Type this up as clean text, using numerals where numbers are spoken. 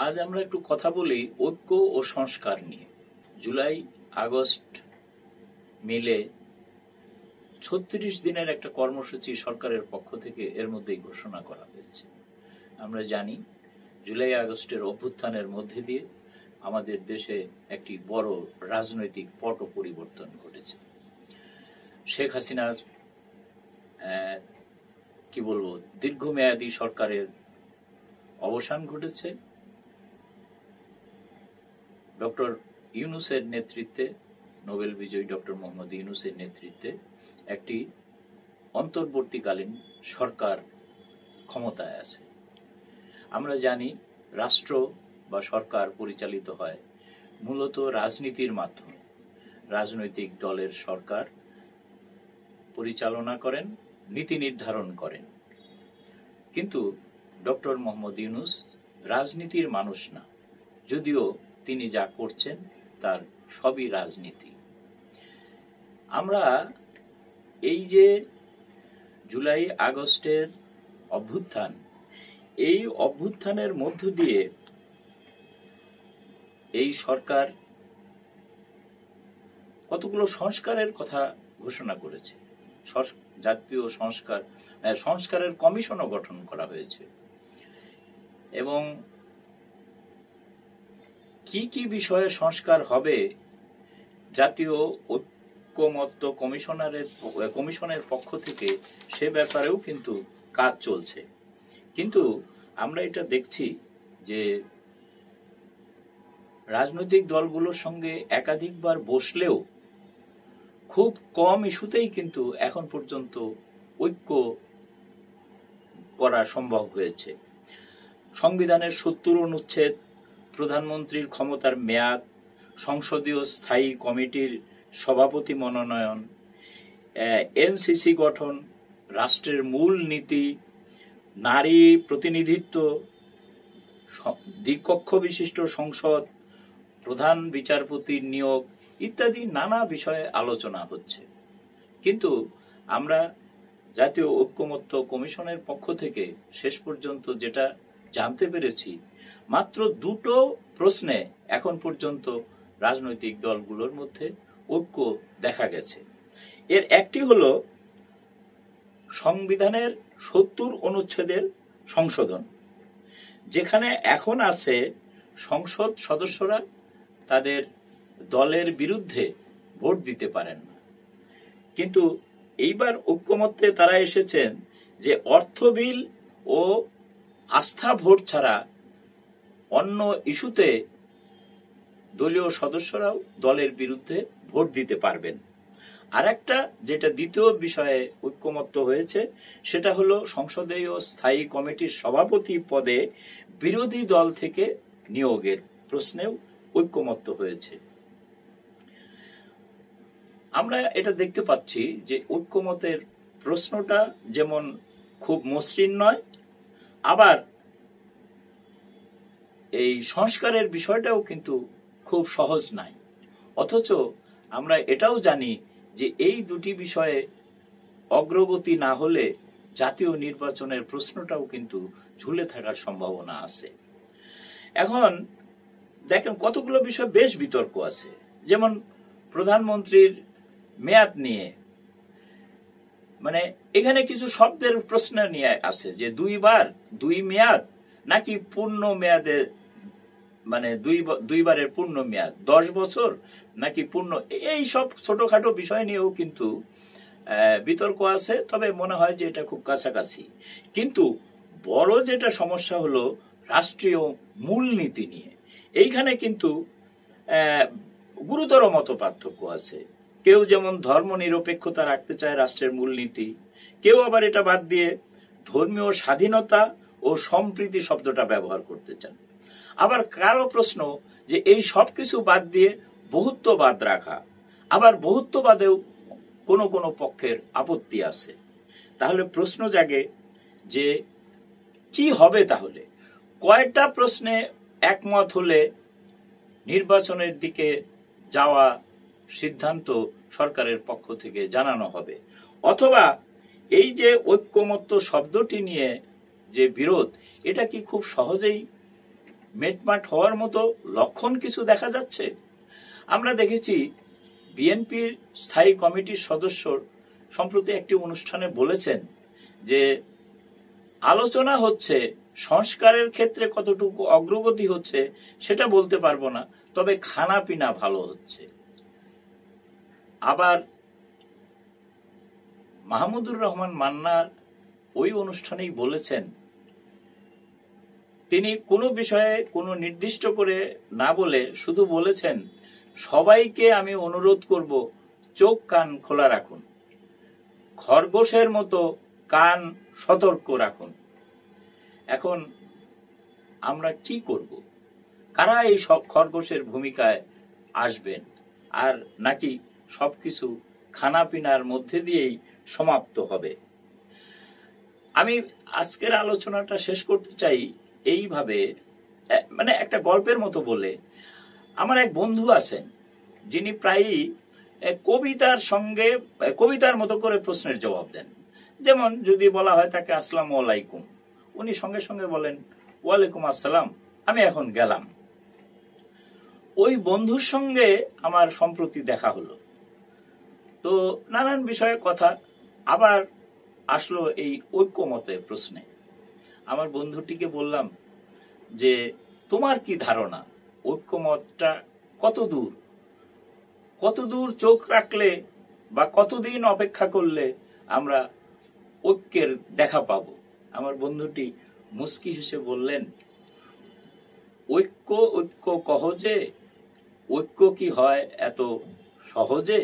আজ আমরা একটু কথা বলি ঐক্য ও সংস্কার নিয়ে। জুলাই আগস্ট মিলে 36 দিনের একটা কর্মসূচি সরকারের পক্ষ থেকে এর মধ্যেই ঘোষণা করা হয়েছে। আমরা জানি জুলাই আগস্টের অভ্যুত্থানের মধ্যে দিয়ে আমাদের দেশে একটি বড় রাজনৈতিক পট পরিবর্তন ঘটেছে। শেখ হাসিনার দীর্ঘমেয়াদী সরকারের অবসান ঘটেছে। ডক্টর ইউনূসের নেতৃত্বে, নোবেল বিজয়ী ডক্টর মোহাম্মদ ইউনূসের নেতৃত্বে একটি অন্তর্বর্তীকালীন সরকার ক্ষমতায় আছে। আমরা জানি রাষ্ট্র বা সরকার পরিচালিত হয় মূলত রাজনীতির মাধ্যমে। রাজনৈতিক দলের সরকার পরিচালনা করেন, নীতি নির্ধারণ করেন। কিন্তু ডক্টর মোহাম্মদ ইউনূস রাজনীতির মানুষ না, যদিও তিনি যা করছেন তার সবই রাজনীতি। আমরা এই যে জুলাই আগস্টের অভ্যুত্থান, এই অভ্যুত্থানের মধ্য দিয়ে এই সরকার কতগুলো সংস্কারের কথা ঘোষণা করেছে। জাতীয় সংস্কারের কমিশনও গঠন করা হয়েছে এবং কি কি বিষয়ে সংস্কার হবে জাতীয় ঐক্যমত্য কমিশনের পক্ষ থেকে সে ব্যাপারেও কিন্তু কাজ চলছে। কিন্তু আমরা এটা দেখছি যে রাজনৈতিক দলগুলোর সঙ্গে একাধিকবার বসলেও খুব কম ইস্যুতেই কিন্তু এখন পর্যন্ত ঐক্য করা সম্ভব হয়েছে। সংবিধানের 70 অনুচ্ছেদ, প্রধানমন্ত্রীর ক্ষমতার মেয়াদ, সংসদীয় স্থায়ী কমিটির সভাপতি মনোনয়ন, এনসিসি গঠন, রাষ্ট্রের মূল নীতি, নারী প্রতিনিধিত্ব, দ্বিকক্ষ বিশিষ্ট সংসদ, প্রধান বিচারপতির নিয়োগ ইত্যাদি নানা বিষয়ে আলোচনা হচ্ছে। কিন্তু আমরা জাতীয় ঐক্যমত্য কমিশনের পক্ষ থেকে শেষ পর্যন্ত যেটা জানতে পেরেছি, মাত্র 2টো প্রশ্নে এখন পর্যন্ত রাজনৈতিক দলগুলোর মধ্যে ঐক্য দেখা গেছে। এর একটি হলো সংবিধানের 70 অনুচ্ছেদের সংশোধন, যেখানে এখন আছে সংসদ সদস্যরা তাদের দলের বিরুদ্ধে ভোট দিতে পারেন না। কিন্তু এইবার ঐক্যমত্যে তারা এসেছেন যে অর্থ বিল ও আস্থা ভোট ছাড়া অন্য ইস্যুতে দলীয় সদস্যরাও দলের বিরুদ্ধে ভোট দিতে পারবেন। আর একটা যেটা দ্বিতীয় বিষয়ে ঐক্যমত্য হয়েছে সেটা হলো সংসদীয় স্থায়ী কমিটির সভাপতি পদে বিরোধী দল থেকে নিয়োগের প্রশ্নেও ঐক্যমত্য হয়েছে। আমরা এটা দেখতে পাচ্ছি যে ঐক্যমতের প্রশ্নটা যেমন খুব মসৃণ নয়, আবার এই সংস্কারের বিষয়টাও কিন্তু খুব সহজ নাই। অথচ আমরা এটাও জানি যে এই দুটি বিষয়ে অগ্রগতি না হলে জাতীয় নির্বাচনের প্রশ্নটাও কিন্তু ঝুলে থাকার সম্ভাবনা আছে। এখন দেখেন কতগুলো বিষয় বেশ বিতর্ক আছে, যেমন প্রধানমন্ত্রীর মেয়াদ নিয়ে, মানে এখানে কিছু শব্দের প্রশ্ন নিয়ে আছে যে 2 মেয়াদ নাকি পূর্ণ মেয়াদে, মানে দুইবারের পূর্ণ মেয়াদ, 10 বছর নাকি পূর্ণ, এই সব ছোটখাটো বিষয় নিয়েও কিন্তু বিতর্ক আছে। তবে মনে হয় যে এটা খুব কাছাকাছি। কিন্তু বড় যেটা সমস্যা হলো রাষ্ট্রীয় মূলনীতি নিয়ে। এইখানে কিন্তু গুরুতর মত পার্থক্য আছে। কেউ যেমন ধর্ম নিরপেক্ষতা রাখতে চায় রাষ্ট্রের মূলনীতি, কেউ আবার এটা বাদ দিয়ে ধর্মীয় স্বাধীনতা ও সম্প্রীতি শব্দটা ব্যবহার করতে চান। আবার কারো প্রশ্ন যে এই সবকিছু বাদ দিয়ে বহুত্ববাদ রাখা, আবার বহুত্ববাদেও কোনো কোনো পক্ষের আপত্তি আছে। তাহলে প্রশ্ন জাগে যে কি হবে, তাহলে কয়টা প্রশ্নে একমত হলে নির্বাচনের দিকে যাওয়া সিদ্ধান্ত সরকারের পক্ষ থেকে জানানো হবে, অথবা এই যে ঐক্যমত্য শব্দটি নিয়ে যে বিরোধ, এটা কি খুব সহজেই মেটমাট হওয়ার মতো লক্ষণ কিছু দেখা যাচ্ছে? আমরা দেখেছি বিএনপির স্থায়ী কমিটির সদস্য সম্প্রতি একটি অনুষ্ঠানে বলেছেন যে আলোচনা হচ্ছে, সংস্কারের ক্ষেত্রে কতটুকু অগ্রগতি হচ্ছে সেটা বলতে পারবো না, তবে খানা পিনা ভালো হচ্ছে। আবার মাহমুদুর রহমান মান্নার ওই অনুষ্ঠানেই বলেছেন, তিনি কোনো বিষয়ে কোনো নির্দিষ্ট করে না বলে শুধু বলেছেন, সবাইকে আমি অনুরোধ করব চোখ কান খোলা রাখুন, খরগোশের মতো কান সতর্ক রাখুন। এখন আমরা কি করব? কারা এই সব খরগোশের ভূমিকায় আসবেন, আর নাকি সবকিছু খানাপিনার মধ্যে দিয়েই সমাপ্ত হবে? আমি আজকের আলোচনাটা শেষ করতে চাই এইভাবে, মানে একটা গল্পের মতো বলে। আমার এক বন্ধু আছেন যিনি প্রায়ই কবিতার মতো করে প্রশ্নের জবাব দেন। যেমন যদি বলা হয় তাকে আসসালামু আলাইকুম, উনি সঙ্গে সঙ্গে বলেন ওয়ালাইকুম আসসালাম, আমি এখন গেলাম। ওই বন্ধুর সঙ্গে আমার সম্প্রতি দেখা হলো, তো নানান বিষয়ে কথা আবার আসলো এই ঐক্যমতের প্রশ্নে। আমার বন্ধুটিকে বললাম যে তোমার কি ধারণা, ঐক্যমতটা কতদূর চোখ রাখলে বা কতদিন অপেক্ষা করলে আমরা ঐক্যের দেখা পাবো? আমার বন্ধুটি মুস্কি হেসে বললেন, ঐক্য ঐক্য কহ যে, ঐক্য কি হয় এত সহজে?